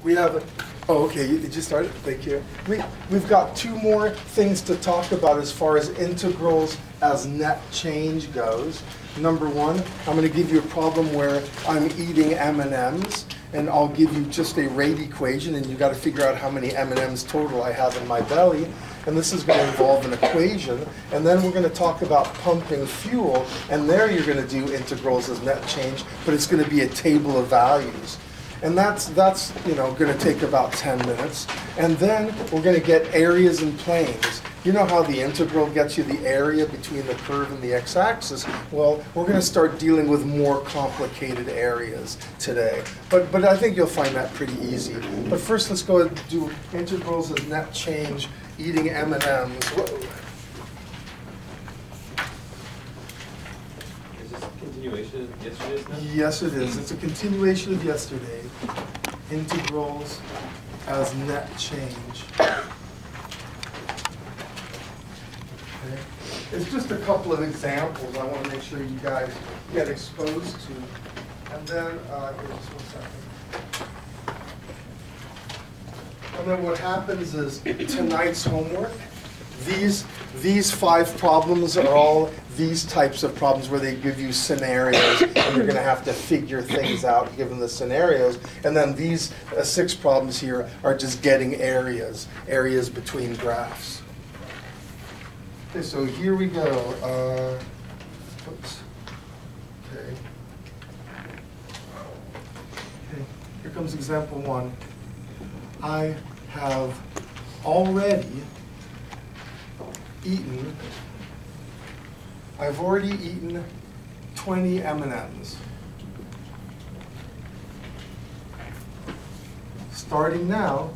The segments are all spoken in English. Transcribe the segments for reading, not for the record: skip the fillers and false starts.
we have, oh, okay, did you start it? Thank you. We've got two more things to talk about as far as integrals as net change goes. Number one, I'm going to give you a problem where I'm eating M&Ms, and I'll give you just a rate equation, and you've got to figure out how many M&Ms total I have in my belly. And this is going to involve an equation. And then we're going to talk about pumping fuel, and there you're going to do integrals as net change, but it's going to be a table of values. And that's going to take about 10 minutes. And then we're going to get areas and planes. You know how the integral gets you the area between the curve and the x-axis? Well, we're going to start dealing with more complicated areas today. But I think you'll find that pretty easy. But first, let's go and do integrals as net change, eating M&Ms. Whoa. Is this a continuation of yesterday's now? Yes, it is. It's a continuation of yesterday. Integrals as net change. Okay. It's just a couple of examples I want to make sure you guys get exposed to. And then, here, just 1 second. And then what happens is tonight's homework, these 5 problems are all these types of problems where they give you scenarios and you're going to have to figure things out given the scenarios. And then these 6 problems here are just getting areas between graphs. Okay, so here we go. Oops. Okay. Okay. Here comes example 1. I have already eaten, I've already eaten 20 M&Ms. Starting now,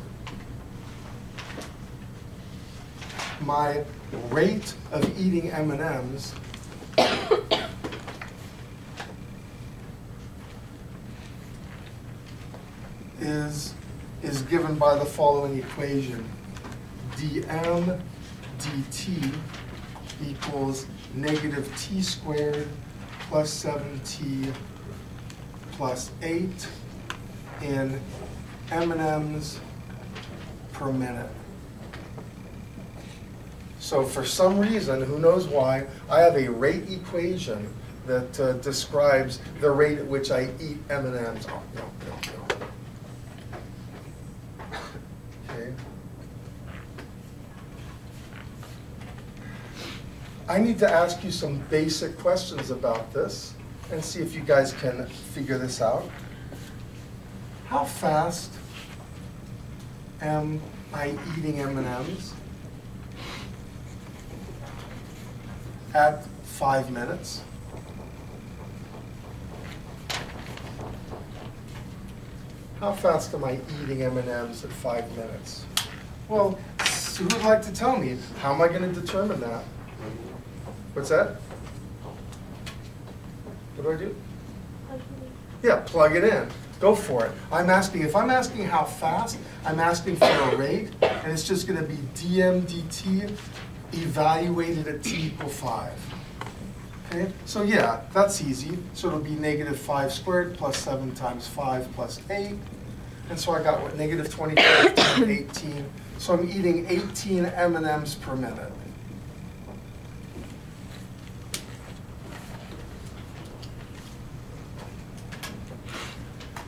my rate of eating M&Ms is given by the following equation. dm dt equals negative t squared plus 7t plus 8 in M&Ms per minute. So for some reason, who knows why, I have a rate equation that describes the rate at which I eat M&Ms. Oh, no. Okay. I need to ask you some basic questions about this and see if you guys can figure this out. How fast am I eating M&Ms? At 5 minutes. How fast am I eating M&Ms at 5 minutes? Well, who would like to tell me? How am I going to determine that? What's that? What do I do? Yeah, plug it in. Go for it. If I'm asking how fast, I'm asking for a rate, and it's just going to be dm dt evaluated at t equal 5. Okay, so yeah, that's easy. So it'll be negative 5 squared plus 7 times 5 plus 8. And so I got what, negative 25 times 18. So I'm eating 18 M&Ms per minute.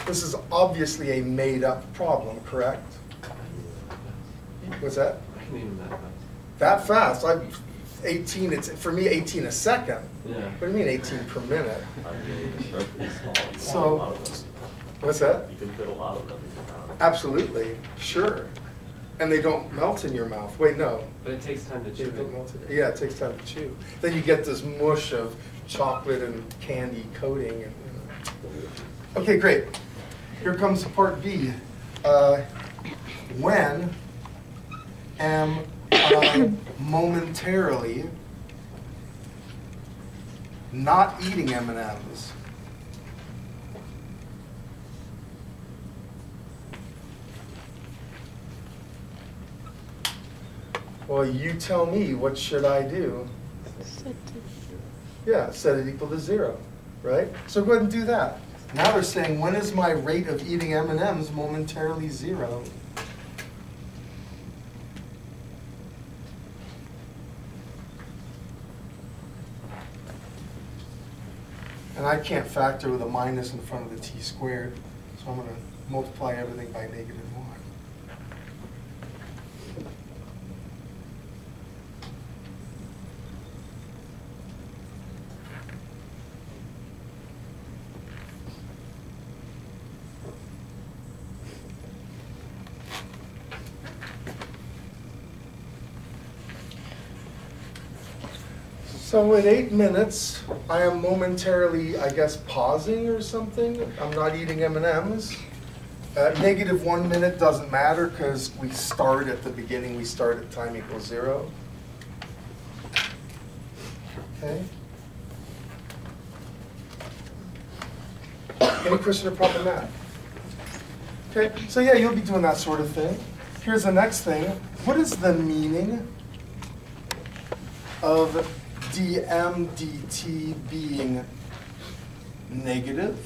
This is obviously a made-up problem, correct? What's that? I can even That fast? 18, it's for me 18 a second. Yeah. What do you mean 18 per minute? So, what's that? You can fit a lot of them in your mouth. Absolutely, sure. And they don't melt in your mouth. Wait, no. But it takes time to They chew don't it. melt in. Yeah, it takes time to chew. Then you get this mush of chocolate and candy coating. And, Okay, great. Here comes part B. When am I momentarily not eating M&Ms? Well, you tell me, what should I do? Yeah, set it equal to 0, right? So go ahead and do that. Now they're saying, when is my rate of eating M&Ms momentarily 0? And I can't factor with a minus in front of the t squared, so I'm going to multiply everything by -1. So at 8 minutes, I am momentarily, I guess, pausing or something. I'm not eating M&Ms. -1 minute doesn't matter because we start at the beginning. We start at time equals 0. Okay. Any question or problem with that? Okay, so yeah, you'll be doing that sort of thing. Here's the next thing. What is the meaning of dm dt being negative?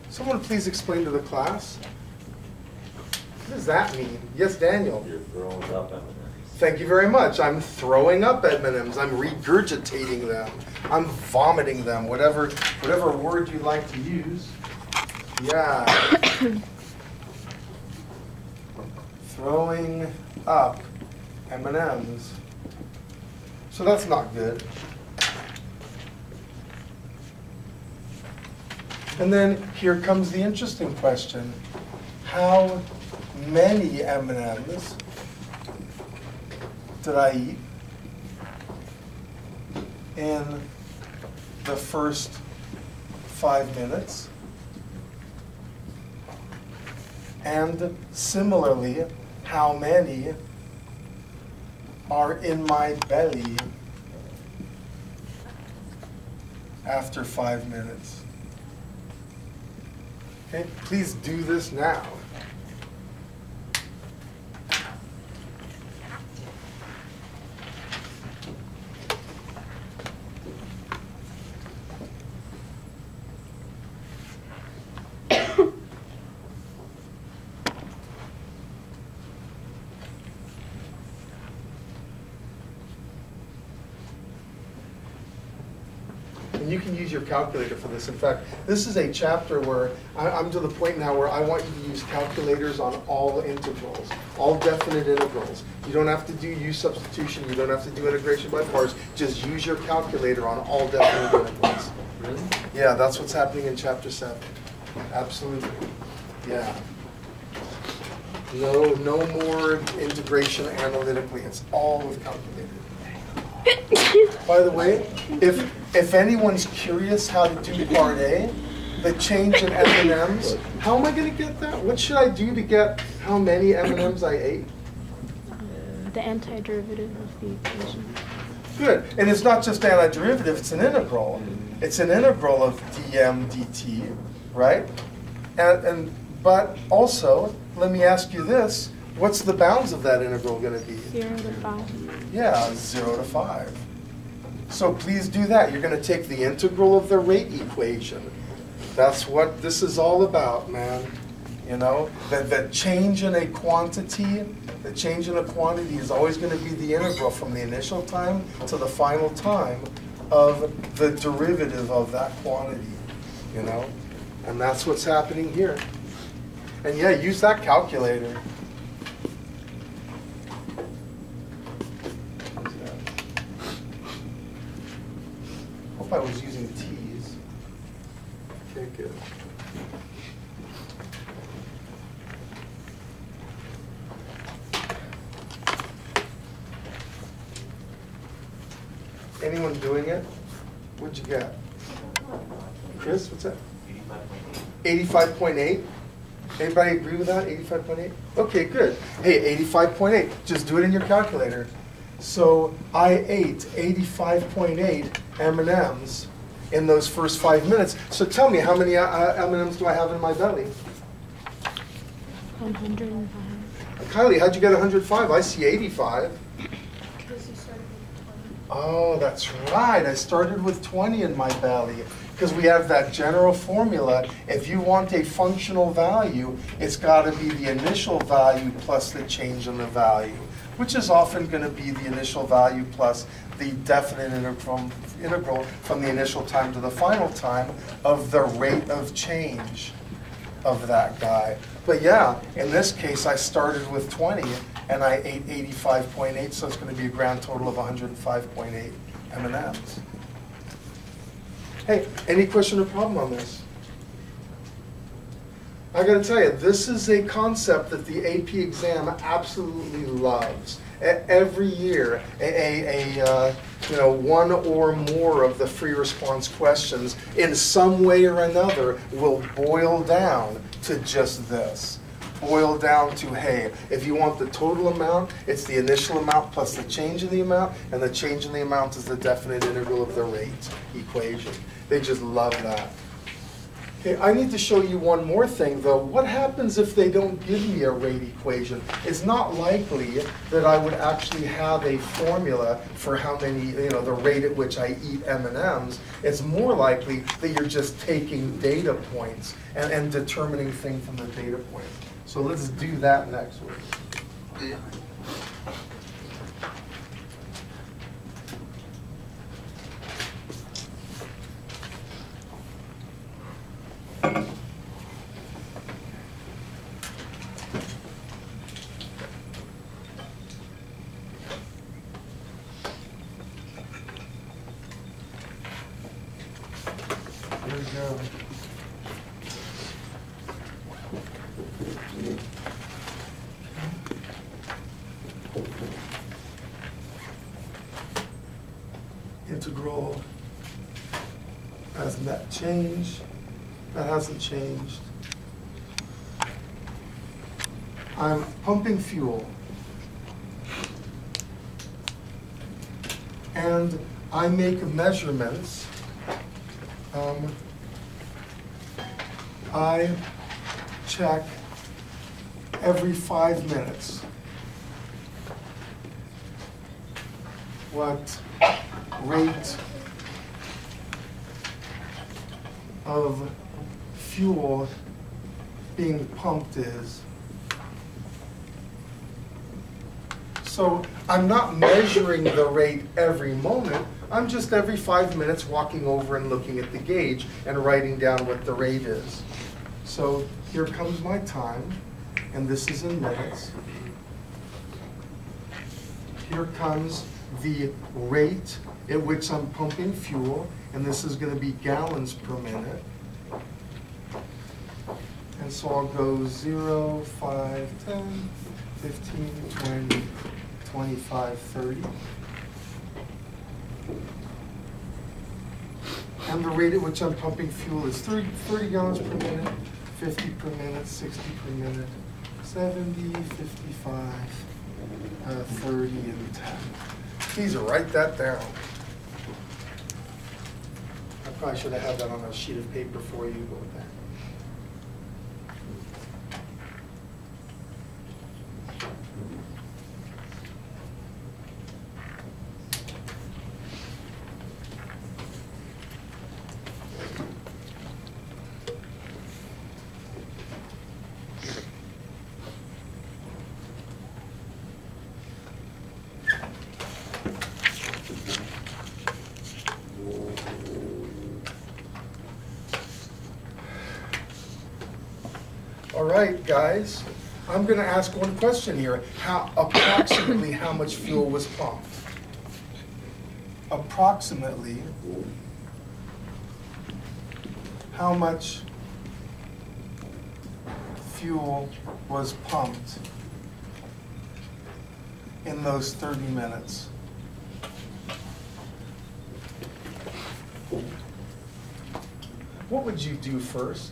Someone please explain to the class. What does that mean? Yes, Daniel? You're throwing up M&Ms. Thank you very much. I'm throwing up M&Ms. I'm regurgitating them. I'm vomiting them. Whatever word you like to use. Yeah. Throwing up M&Ms. So that's not good. And then here comes the interesting question. How many M&Ms did I eat in the first 5 minutes? And similarly, how many are in my belly after 5 minutes? Okay, please do this now. And you can use your calculator for this. In fact, this is a chapter where I'm to the point now where I want you to use calculators on all integrals, all definite integrals. You don't have to do U substitution. You don't have to do integration by parts. Just use your calculator on all definite integrals. Really? Yeah, that's what's happening in chapter 7. Absolutely. Yeah. No more integration analytically. It's all with calculator. By the way, if anyone's curious how to do part A, the change in M&Ms, how am I going to get that? What should I do to get how many M&Ms I ate? The antiderivative of the equation. Good. And it's not just antiderivative, it's an integral. It's an integral of dm dt, right? But also, let me ask you this. What's the bounds of that integral going to be? 0 to 5. Yeah, 0 to 5. So please do that. You're going to take the integral of the rate equation. That's what this is all about, man. You know, the change in a quantity, is always going to be the integral from the initial time to the final time of the derivative of that quantity, you know? And that's what's happening here. And yeah, use that calculator. Hope I was using T's. Okay, good. Anyone doing it? What'd you get? Chris, what's that? 85.8. Anybody agree with that? 85.8? Okay, good. Hey, 85.8. Just do it in your calculator. So I ate 85.8 M&Ms in those first 5 minutes. So tell me, how many M&Ms do I have in my belly? 105. Kylie, how'd you get 105? I see 85. Because you started with 20. Oh, that's right. I started with 20 in my belly because we have that general formula. If you want a functional value, it's got to be the initial value plus the change in the value, which is often going to be the initial value plus the definite integral from the initial time to the final time of the rate of change of that guy. But yeah, in this case, I started with 20 and I ate 85.8, so it's going to be a grand total of 105.8 M&Ms. Hey, any question or problem on this? I got to tell you, this is a concept that the AP exam absolutely loves. Every year, one or more of the free response questions in some way or another will boil down to just this. Boil down to, hey, if you want the total amount, it's the initial amount plus the change in the amount, and the change in the amount is the definite integral of the rate equation. They just love that. Okay, I need to show you one more thing though. What happens if they don't give me a rate equation? It's not likely that I would actually have a formula for how many, the rate at which I eat M&Ms. It's more likely that you're just taking data points and determining things from the data points. So let's do that next week. Here we go. Integral as net change. That hasn't changed. I'm pumping fuel. And I make measurements. I check every 5 minutes what rate of fuel being pumped is. So I'm not measuring the rate every moment. I'm just every 5 minutes walking over and looking at the gauge and writing down what the rate is. So here comes my time, and this is in minutes. Here comes the rate at which I'm pumping fuel, and this is going to be gallons per minute. And so I'll go 0, 5, 10, 15, 20, 25, 30. And the rate at which I'm pumping fuel is 30 gallons per minute, 50 per minute, 60 per minute, 70, 55, 30, and 10. Please write that down. I probably should have had that on a sheet of paper for you, but with that. All right, guys, I'm going to ask one question here. Approximately how much fuel was pumped? Approximately how much fuel was pumped in those 30 minutes? What would you do first?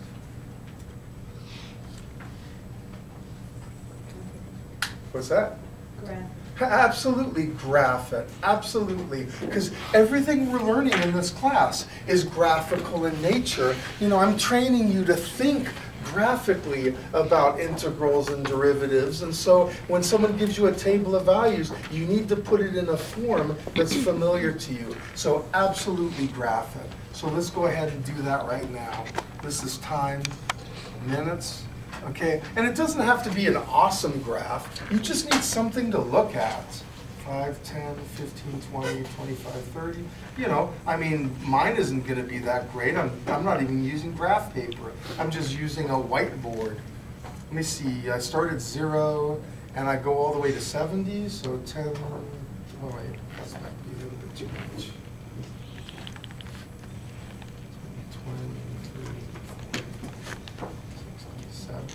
What's that? Graph. Absolutely graph it, absolutely. Because everything we're learning in this class is graphical in nature. I'm training you to think graphically about integrals and derivatives, and so when someone gives you a table of values, you need to put it in a form that's familiar to you. So absolutely graphic. So let's go ahead and do that right now. This is time, minutes, okay? And it doesn't have to be an awesome graph. You just need something to look at. 5, 10, 15, 20, 25, 30. You know, I mean, mine isn't going to be that great. I'm not even using graph paper. I'm just using a whiteboard. Let me see. I start at 0, and I go all the way to 70. So 10. Oh wait, that's might be a little bit too much. 20, 67.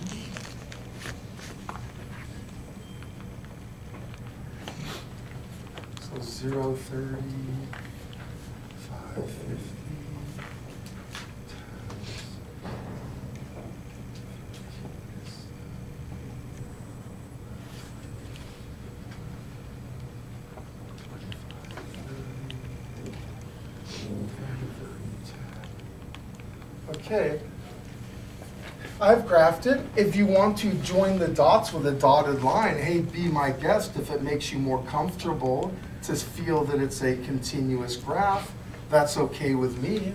So 0, 30, 5, 50. Okay, I've graphed it. If you want to join the dots with a dotted line, hey, be my guest if it makes you more comfortable to feel that it's a continuous graph. That's okay with me.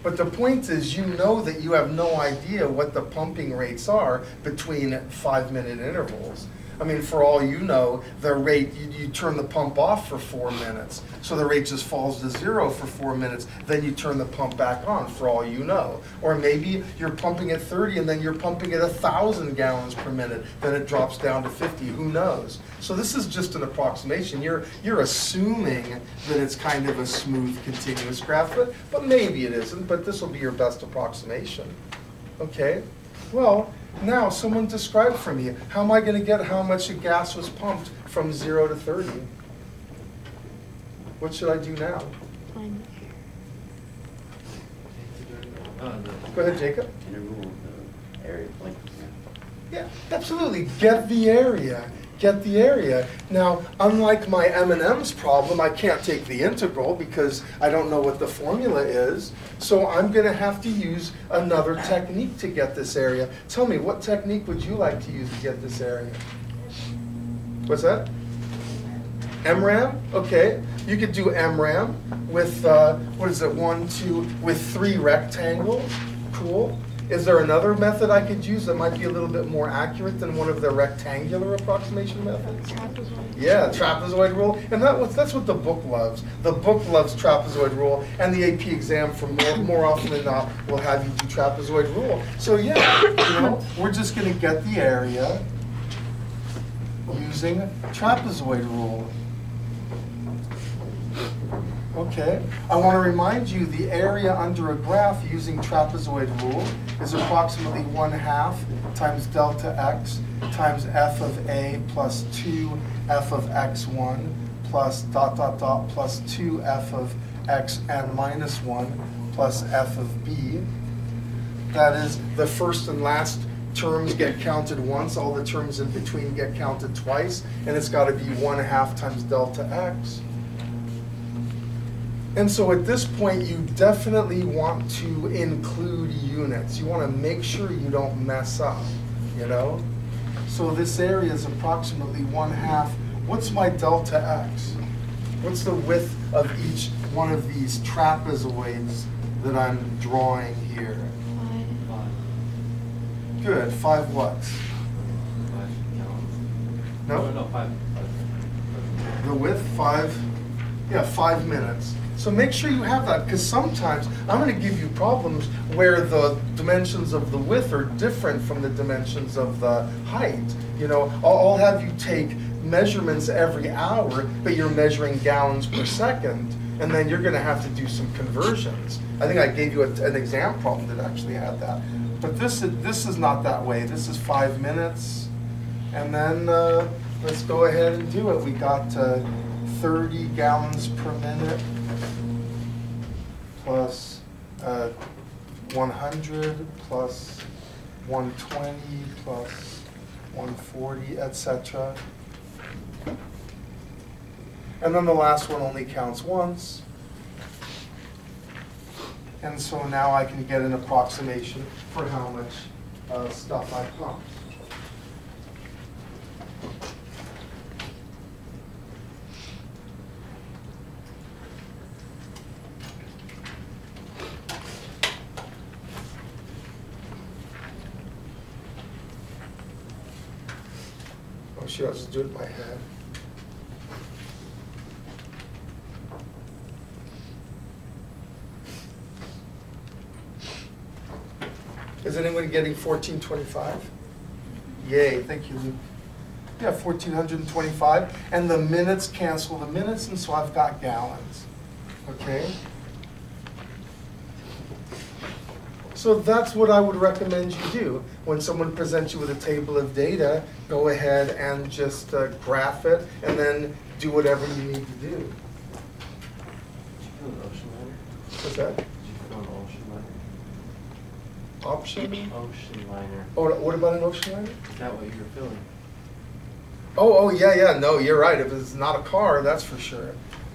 But the point is, you know that you have no idea what the pumping rates are between 5-minute intervals. I mean, for all you know, the rate, you turn the pump off for 4 minutes. So the rate just falls to 0 for 4 minutes. Then you turn the pump back on, for all you know. Or maybe you're pumping at 30 and then you're pumping at 1,000 gallons per minute. Then it drops down to 50. Who knows? So this is just an approximation. You're assuming that it's kind of a smooth, continuous graph, but maybe it isn't. But this will be your best approximation. Okay? Well, now someone describe for me, how am I going to get how much a gas was pumped from 0 to 30? What should I do now? Fine. Go ahead, Jacob. Interval area, like. Yeah, absolutely. Get the area. Get the area. Now, unlike my M&M's problem, I can't take the integral because I don't know what the formula is. So I'm going to have to use another technique to get this area. Tell me, what technique would you like to use to get this area? What's that? MRAM? Okay. You could do MRAM with, what is it, 1, 2, with 3 rectangles. Cool. Is there another method I could use that might be a little bit more accurate than one of the rectangular approximation methods? Trapezoid. Yeah, trapezoid rule. And that's what the book loves. The book loves trapezoid rule, and the AP exam, for more often than not, will have you do trapezoid rule. So yeah, we're just going to get the area using trapezoid rule. Okay, I want to remind you the area under a graph using trapezoid rule is approximately 1/2 times delta x times f of a plus 2 f of x1 plus ... plus 2 f of xn minus 1 plus f of b. That is, the first and last terms get counted once, all the terms in between get counted twice, and it's got to be 1/2 times delta x. And so at this point, you definitely want to include units. You want to make sure you don't mess up, So this area is approximately 1/2. What's my delta x? What's the width of each one of these trapezoids that I'm drawing here? 5. Good, 5 what? 5 gallons. No? No, 5. The width, 5, yeah, 5 minutes. So make sure you have that, because sometimes I'm going to give you problems where the dimensions of the width are different from the dimensions of the height. I'll have you take measurements every hour, but you're measuring gallons per second, and then you're going to have to do some conversions. I think I gave you an exam problem that actually had that. But this is not that way. This is 5 minutes, and then let's go ahead and do it. We got 30 gallons per minute. Plus 100 plus 120 plus 140, etc. And then the last one only counts once. And so now I can get an approximation for how much stuff I pumped. Oh shoot, I'll just do it in my head. Is anyone getting 1425? Yay, thank you, Luke. Yeah, 1425, and the minutes cancel the minutes, and so I've got gallons, okay? So that's what I would recommend you do. When someone presents you with a table of data, go ahead and just graph it, and then do whatever you need to do. Did you fill an ocean liner? What's that? Did you fill an ocean liner? Option? Ocean liner. Oh, what about an ocean liner? Is that what you were filling? Oh, yeah, no, you're right. If it's not a car, that's for sure.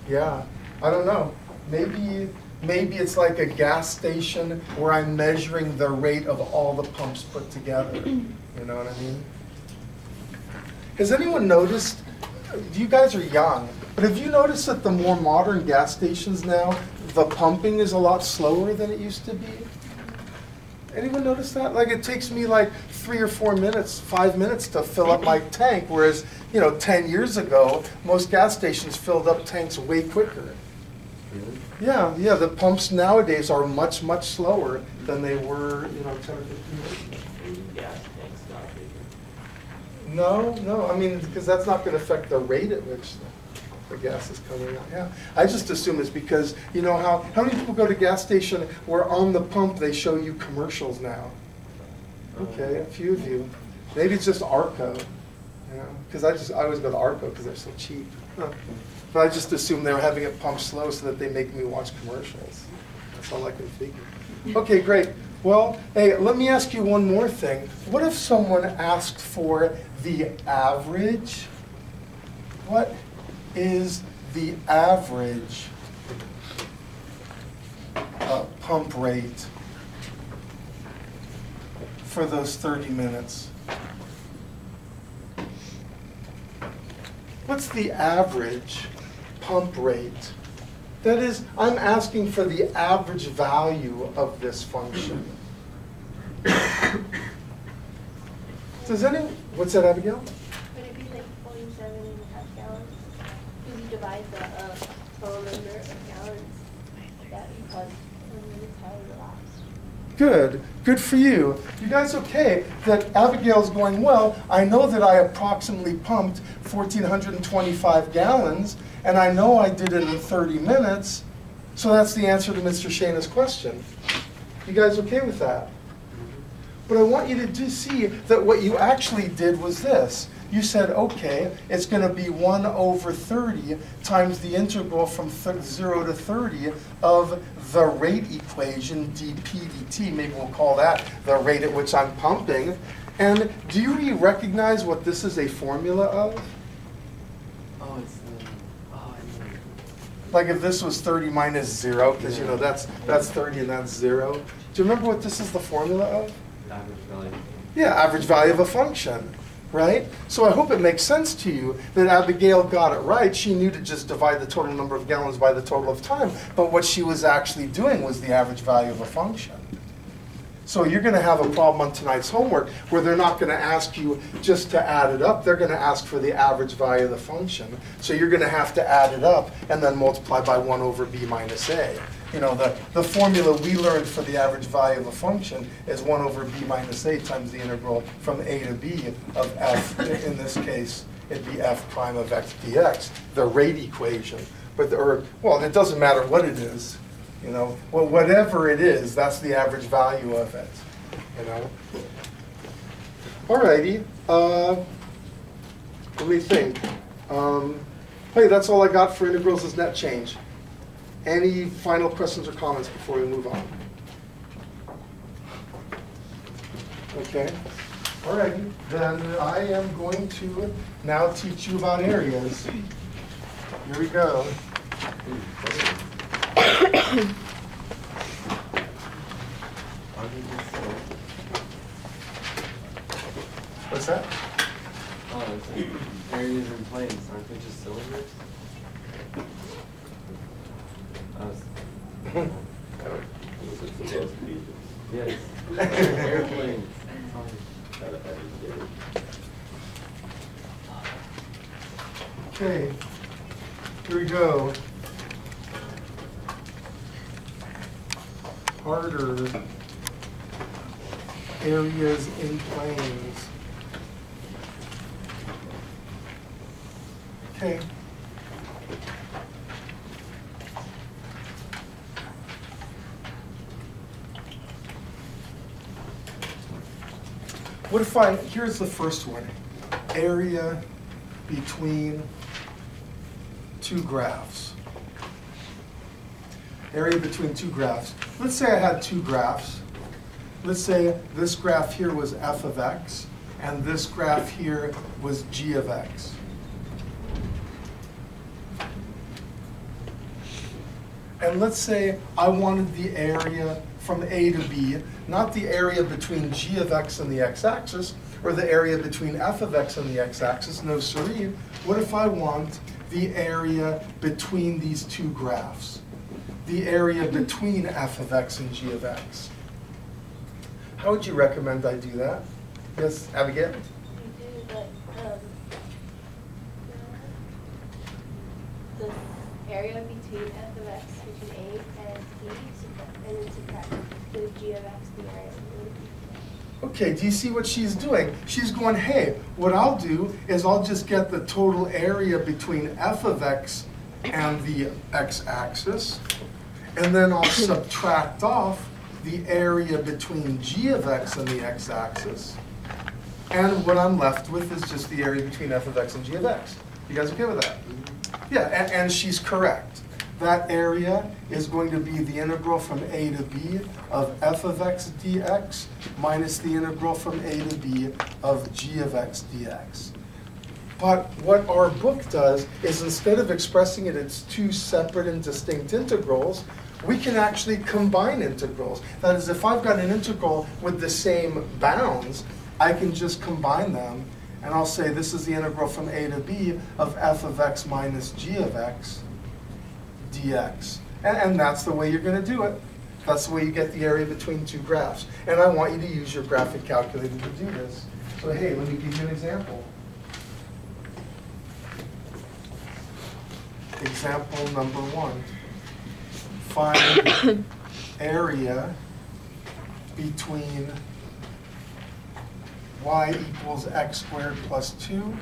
Yeah, I don't know. Maybe it's like a gas station where I'm measuring the rate of all the pumps put together. You know what I mean? Has anyone noticed, you guys are young, but have you noticed that the more modern gas stations now, the pumping is a lot slower than it used to be? Anyone notice that? Like it takes me like 3 or 4 minutes, 5 minutes to fill up my tank, whereas, 10 years ago, most gas stations filled up tanks way quicker. Really? Yeah, the pumps nowadays are much, much slower than they were, 10 or 15 years ago. Gas tanks not bigger. No, I mean, because that's not going to affect the rate at which the gas is coming out. Yeah, I just assume it's because, how many people go to gas station where on the pump they show you commercials now? Okay, a few of you. Maybe it's just Arco, because I always go to Arco because they're so cheap. But I just assume they were having it pumped slow so that they make me watch commercials. That's all I can figure. Okay, great. Well, hey, let me ask you one more thing. What if someone asked for the average? What is the average pump rate for those 30 minutes? What's the average pump rate? That is, I'm asking for the average value of this function. What's that, Abigail? Would it be like 47.5 gallons? If you divide the total number of gallons that you put in the entire last. Good for you. You guys okay that Abigail's going, well, I know that I approximately pumped 1,425 gallons, and I know I did it in 30 minutes, so that's the answer to Mr. Shana's question. You guys okay with that? But I want you to see that what you actually did was this. You said, okay, it's going to be 1 over 30 times the integral from 0 to 30 of the rate equation, dp dt. Maybe we'll call that the rate at which I'm pumping. And do you recognize what this is a formula of? Oh, it's the, I know. Like if this was 30 minus 0, because that's 30 and that's 0. Do you remember what this is the formula of? Average value. Yeah, average value of a function, right? So I hope it makes sense to you that Abigail got it right. She knew to just divide the total number of gallons by the total of time, but what she was actually doing was the average value of a function. So you're going to have a problem on tonight's homework where they're not going to ask you just to add it up. They're going to ask for the average value of the function. So you're going to have to add it up and then multiply by 1 over b minus a. The formula we learned for the average value of a function is 1 over b minus a times the integral from a to b of f. In this case, it'd be f prime of x dx, the rate equation. Well, it doesn't matter what it is. Whatever it is, that's the average value of it. Alrighty. Let me think. Hey, that's all I got for integrals as net change. Any final questions or comments before we move on? Okay. Alrighty. Then I am going to now teach you about areas. Here we go. Under the slope. What's that? Oh, it's like areas and planes. Aren't they just cylinders? Yes. Airplanes. Okay, here we go. Harder areas in planes. Okay. What if here's the first one, area between two graphs. Area between two graphs. Let's say I had two graphs. Let's say this graph here was f of x, and this graph here was g of x. And let's say I wanted the area from A to B, not the area between g of x and the x-axis, or the area between f of x and the x-axis. No, siree. What if I want the area between these two graphs? The area between f of x and g of x. How would you recommend I do that? Yes, Abigail? You do like the area between f of x between A and B, and then subtract the g of x, the area. Okay, do you see what she's doing? She's going, hey, what I'll do is I'll just get the total area between f of x and the x-axis, and then I'll subtract off the area between g of x and the x-axis, and what I'm left with is just the area between f of x and g of x. You guys okay with that? Yeah, and she's correct. That area is going to be the integral from a to b of f of x dx minus the integral from a to b of g of x dx. But what our book does is instead of expressing it as two separate and distinct integrals, we can actually combine integrals. That is, if I've got an integral with the same bounds, I can just combine them, and I'll say this is the integral from a to b of f of x minus g of x dx. And that's the way you're going to do it. That's the way you get the area between two graphs. And I want you to use your graphic calculator to do this. So hey, let me give you an example. Example number 1. Find area between y equals x squared plus 2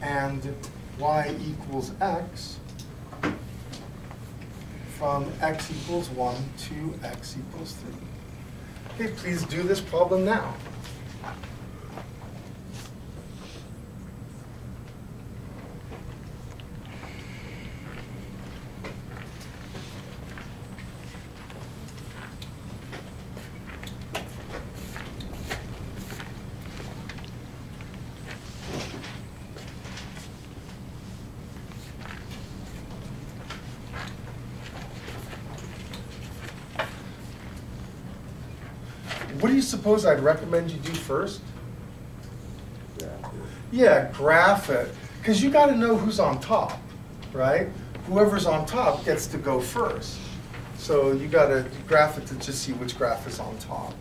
and y equals x from x equals 1 to x equals 3. Okay, please do this problem now. What do you suppose I'd recommend you do first? Yeah, graph it. Because you got to know who's on top, right? Whoever's on top gets to go first. So you got to graph it to just see which graph is on top.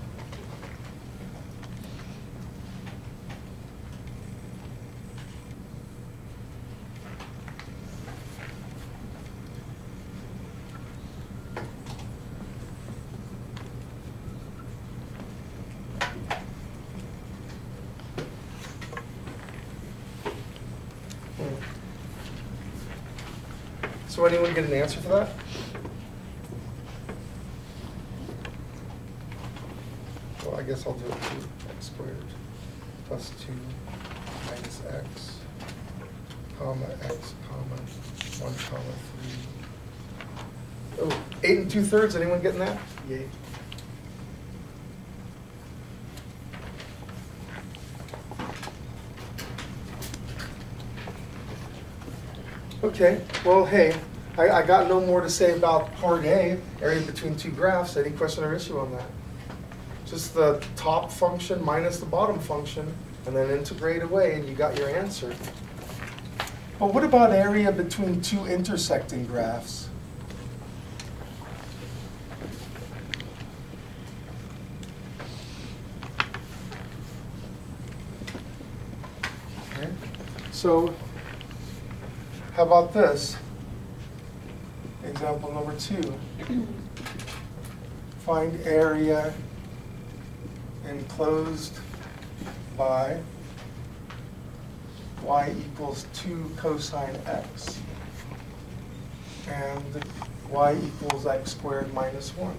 So anyone get an answer for that? Well, I guess I'll do it 2x squared plus 2 minus x, comma x, comma 1, comma 3. Oh, 8 2/3, anyone getting that? Yay. Okay, well, hey, I got no more to say about part A, area between two graphs. Any question or issue on that? Just the top function minus the bottom function, and then integrate away, and you got your answer. But what about area between two intersecting graphs? Okay. So, how about this? Example number 2. Find area enclosed by y equals 2 cosine x and y equals x squared minus 1.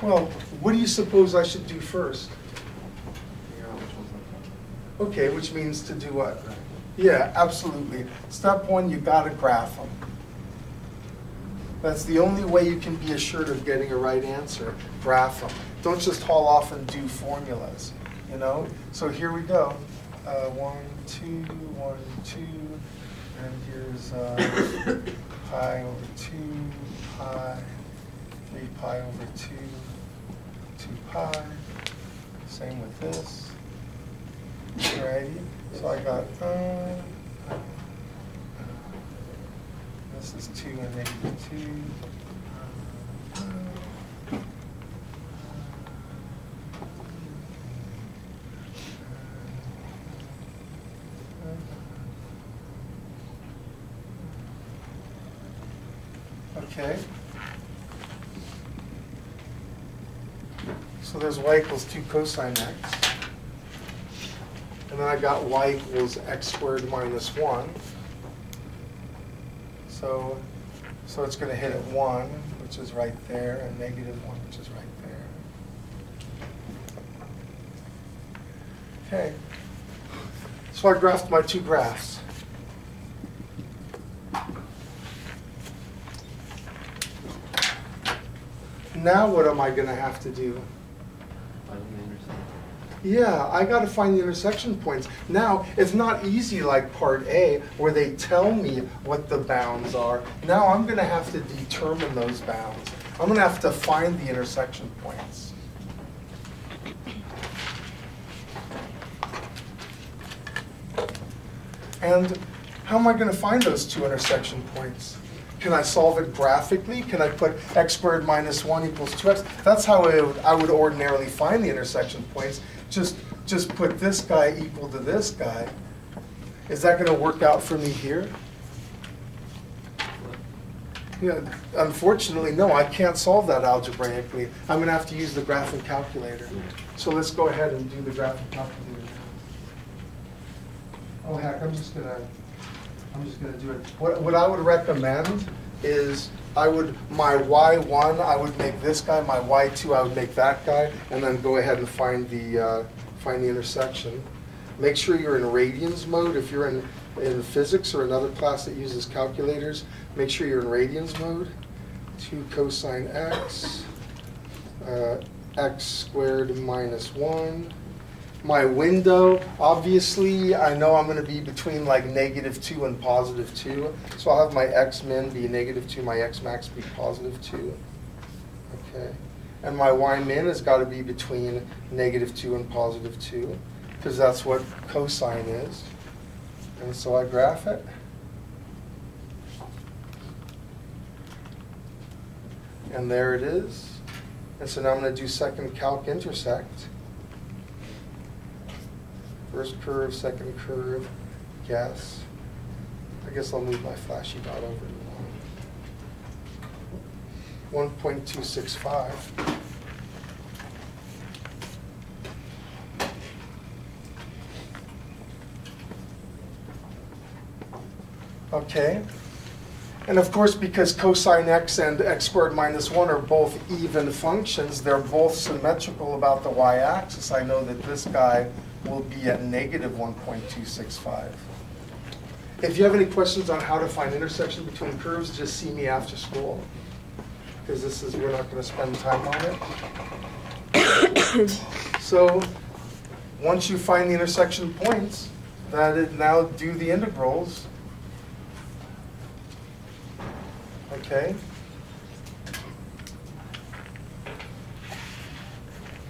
Well, what do you suppose I should do first? Figure out which one's the top. Okay, which means to do what? Yeah, absolutely. Step 1, you gotta graph them. That's the only way you can be assured of getting a right answer. Graph them. Don't just haul off and do formulas, you know? So here we go. 1, 2, 1, 2, and here's pi over 2, pi, 3 pi over 2, 2 pi. Same with this. Alrighty. So I got, this is 2 and negative 2. Okay. So there's y equals 2 cosine x. And then I got y equals x squared minus 1. So it's going to hit at 1, which is right there, and negative 1, which is right there. Okay. So I graphed my 2 graphs. Now what am I going to have to do? Find the intersection. Yeah, I got to find the intersection points. Now, it's not easy like part A, where they tell me what the bounds are. Now I'm going to have to determine those bounds. I'm going to have to find the intersection points. And how am I going to find those 2 intersection points? Can I solve it graphically? Can I put x squared minus 1 equals 2x? That's how I would ordinarily find the intersection points. Just put this guy equal to this guy. Is that going to work out for me here? Yeah, unfortunately, no, I can't solve that algebraically. I'm going to have to use the graphing calculator. So let's go ahead and do the graphing calculator. Oh heck, I'm just gonna do it. What I would recommend is my y1, I would make this guy. My y2, I would make that guy, and then go ahead and find the intersection. Make sure you're in radians mode. If you're in physics or another class that uses calculators, make sure you're in radians mode. 2 cosine x, x squared minus 1. My window, obviously, I know I'm going to be between like -2 and +2. So I'll have my x min be -2, my x max be +2. Okay. And my y min has got to be between -2 and +2, because that's what cosine is. And so I graph it. And there it is. And so now I'm going to do second calc intersect. First curve, second curve, guess. I guess I'll move my flashy dot over to 1.265. Okay. And of course, because cosine x and x squared minus 1 are both even functions, they're both symmetrical about the y-axis. I know that this guy will be at -1.265. If you have any questions on how to find intersection between curves, just see me after school, because we're not going to spend time on it. So once you find the intersection points, now do the integrals. okay?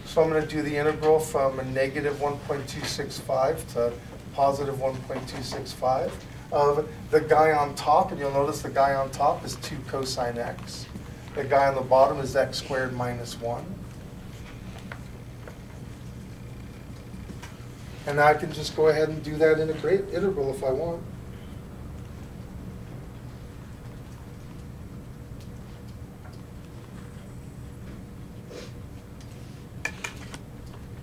So I'm going to do the integral from a negative 1.265 to positive 1.265 of the guy on top, and you'll notice the guy on top is 2 cosine x. The guy on the bottom is x squared minus 1. And I can just go ahead and do that in a great integral if I want.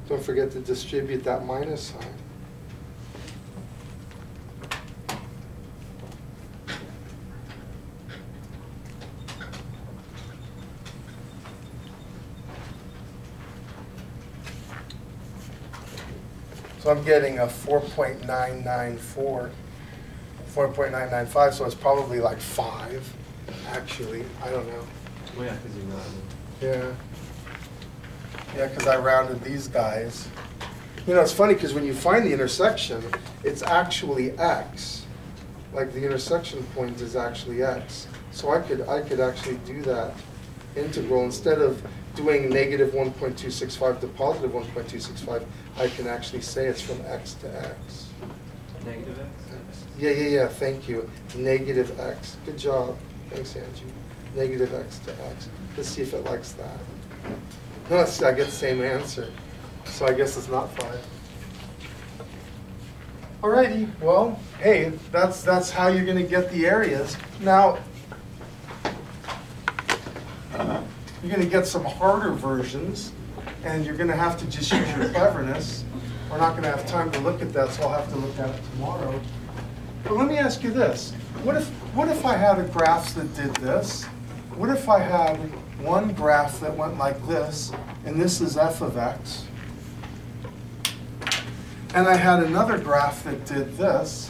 Don't forget to distribute that minus sign. So I'm getting a 4.994, 4.995, so it's probably like 5, actually. I don't know. Well, yeah, because you're not. Yeah. Yeah, because I rounded these guys. You know, it's funny because when you find the intersection, it's actually x. Like the intersection point is actually x. So I could actually do that integral. Instead of doing negative 1.265 to positive 1.265, I can actually say it's from x to x. Negative x? Yeah, thank you. Negative x. Good job. Thanks, Angie. Negative x to x. Let's see if it likes that. No, I get the same answer. So I guess it's not 5. Alrighty, well, hey, that's how you're going to get the areas. Now, you're going to get some harder versions, and you're going to have to just use your cleverness. We're not going to have time to look at that, so I'll have to look at it tomorrow. But let me ask you this. What if I had a graph that did this? What if I had one graph that went like this, and this is f of x, and I had another graph that did this.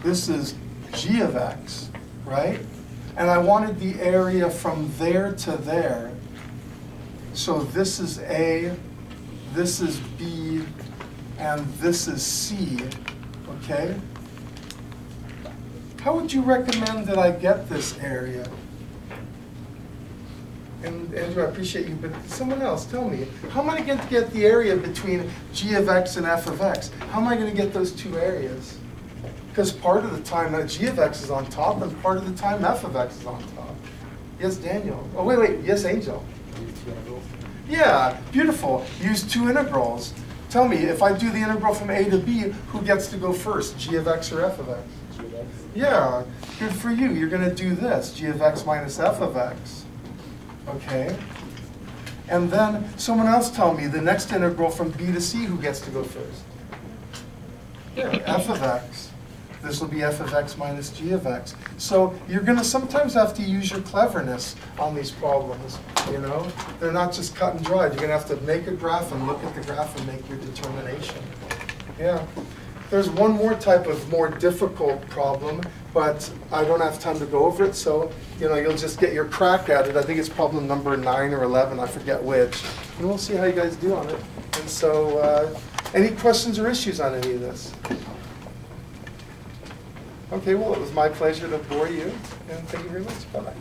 This is g of x, right? And I wanted the area from there to there. So this is A, this is B, and this is C, okay? How would you recommend that I get this area? And Andrew, I appreciate you, but someone else, tell me. How am I going to get the area between g of x and f of x? How am I going to get those two areas? Because part of the time g of x is on top, and part of the time f of x is on top. Yes, Daniel. Oh, wait. Yes, Angel. Yeah, beautiful. Use 2 integrals. Tell me, if I do the integral from a to b, who gets to go first, g of x or f of x? G of x. Yeah, good for you. You're going to do this, g of x minus f of x. Okay? And then someone else tell me the next integral from b to c, who gets to go first? Yeah, f of x. This will be f of x minus g of x. So you're going to sometimes have to use your cleverness on these problems, you know? They're not just cut and dried. You're going to have to make a graph and look at the graph and make your determination. Yeah. There's one more type of more difficult problem, but I don't have time to go over it, so you'll just get your crack at it. I think it's problem number 9 or 11, I forget which. And we'll see how you guys do on it. And so, any questions or issues on any of this? Okay, well, it was my pleasure to bore you, and thank you very much. Bye-bye.